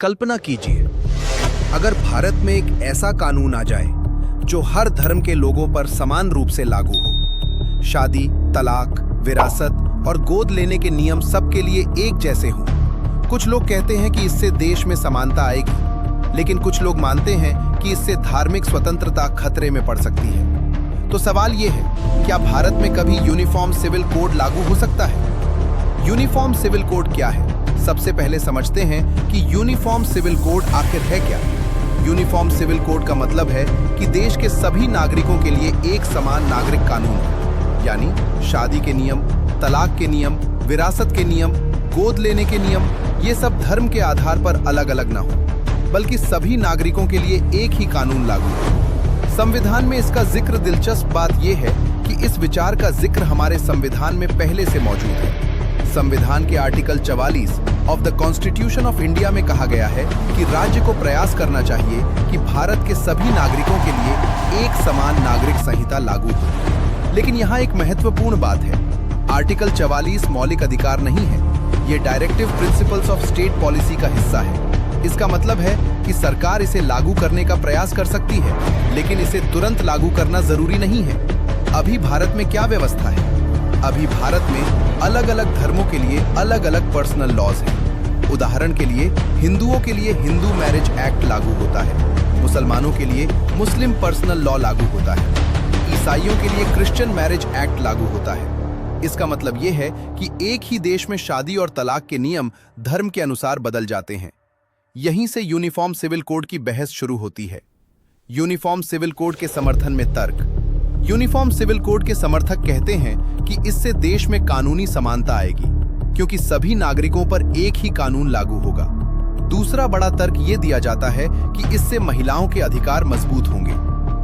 कल्पना कीजिए, अगर भारत में एक ऐसा कानून आ जाए जो हर धर्म के लोगों पर समान रूप से लागू हो। शादी, तलाक, विरासत और गोद लेने के नियम सबके लिए एक जैसे हों। कुछ लोग कहते हैं कि इससे देश में समानता आएगी, लेकिन कुछ लोग मानते हैं कि इससे धार्मिक स्वतंत्रता खतरे में पड़ सकती है। तो सवाल ये है, क्या भारत में कभी यूनिफॉर्म सिविल कोड लागू हो सकता है? यूनिफॉर्म सिविल कोड क्या है? सबसे पहले समझते हैं कि यूनिफॉर्म सिविल कोड आखिर है क्या। यूनिफॉर्म सिविल कोड का मतलब है कि देश के सभी नागरिकों के लिए एक समान नागरिक कानून है, यानी शादी के नियम, तलाक के नियम, विरासत के नियम, गोद लेने के नियम, ये सब धर्म के आधार पर अलग अलग ना हो, बल्कि सभी नागरिकों के लिए एक ही कानून लागू हो। संविधान में इसका जिक्र, दिलचस्प बात यह है कि इस विचार का जिक्र हमारे संविधान में पहले से मौजूद है। संविधान के article 44 of the constitution of India में कहा गया है कि राज्य को प्रयास करना चाहिए कि भारत के सभी नागरिकों के लिए एक समान नागरिक संहिता लागू हो। लेकिन यहाँ एक महत्वपूर्ण बात है, आर्टिकल 44 मौलिक अधिकार नहीं है, ये directive principles of state policy का हिस्सा है। इसका मतलब है कि सरकार इसे लागू करने का प्रयास कर सकती है, लेकिन इसे तुरंत लागू करना जरूरी नहीं है। अभी भारत में क्या व्यवस्था है? अभी भारत में अलग अलग धर्मों के लिए अलग अलग पर्सनल लॉज हैं। उदाहरण के लिए हिंदुओं के लिए हिंदू मैरिज एक्ट लागू होता है, मुसलमानों के लिए मुस्लिम पर्सनल लॉ लागू होता है, ईसाइयों के लिए क्रिश्चियन मैरिज एक्ट लागू होता है। इसका मतलब यह है कि एक ही देश में शादी और तलाक के नियम धर्म के अनुसार बदल जाते हैं। यहीं से यूनिफॉर्म सिविल कोड की बहस शुरू होती है। यूनिफॉर्म सिविल कोड के समर्थन में तर्क। यूनिफॉर्म सिविल कोड के समर्थक कहते हैं कि इससे देश में कानूनी समानता आएगी, क्योंकि सभी नागरिकों पर एक ही कानून लागू होगा। दूसरा बड़ा तर्क ये दिया जाता है कि इससे महिलाओं के अधिकार मजबूत होंगे।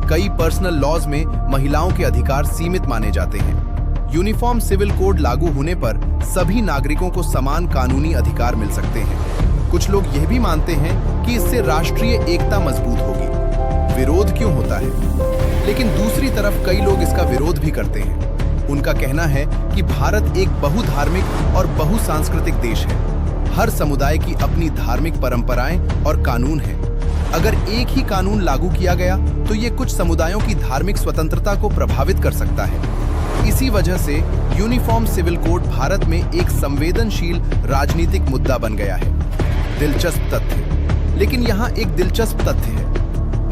कई पर्सनल लॉज में महिलाओं के अधिकार सीमित माने जाते हैं। यूनिफॉर्म सिविल कोड लागू होने पर सभी नागरिकों को समान कानूनी अधिकार मिल सकते हैं। कुछ लोग यह भी मानते हैं कि इससे राष्ट्रीय एकता मजबूत होगी। विरोध क्यों होता है? लेकिन दूसरी तरफ कई लोग इसका विरोध भी करते हैं। उनका कहना है कि भारत एक बहुधार्मिक और बहुसांस्कृतिक देश है। हर समुदाय की अपनी धार्मिक परंपराएं और कानून हैं। अगर एक ही कानून लागू किया गया तो ये कुछ समुदायों की धार्मिक स्वतंत्रता को प्रभावित कर सकता है। इसी वजह से यूनिफॉर्म सिविल कोड भारत में एक संवेदनशील राजनीतिक मुद्दा बन गया है। दिलचस्प तथ्य। लेकिन यहाँ एक दिलचस्प तथ्य है,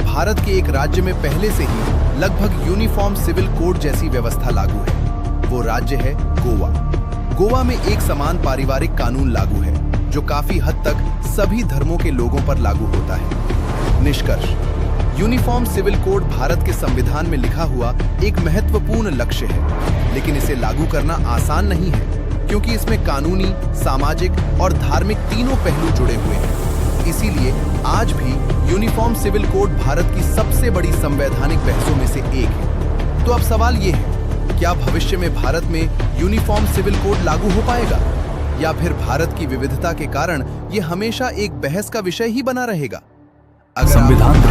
भारत के एक राज्य में पहले से ही लगभग यूनिफॉर्म सिविल कोड जैसी व्यवस्था लागू है। वो राज्य है गोवा। गोवा में एक समान पारिवारिक कानून लागू है, जो काफी हद तक सभी धर्मों के लोगों पर लागू होता है। निष्कर्ष, यूनिफॉर्म सिविल कोड भारत के संविधान में लिखा हुआ एक महत्वपूर्ण लक्ष्य है, लेकिन इसे लागू करना आसान नहीं है, क्योंकि इसमें कानूनी, सामाजिक और धार्मिक तीनों पहलू जुड़े हुए हैं। इसीलिए आज भी यूनिफॉर्म सिविल कोड भारत की सबसे बड़ी संवैधानिक बहसों में से एक है। तो अब सवाल ये है, क्या भविष्य में भारत में यूनिफॉर्म सिविल कोड लागू हो पाएगा, या फिर भारत की विविधता के कारण ये हमेशा एक बहस का विषय ही बना रहेगा? अगर संविधान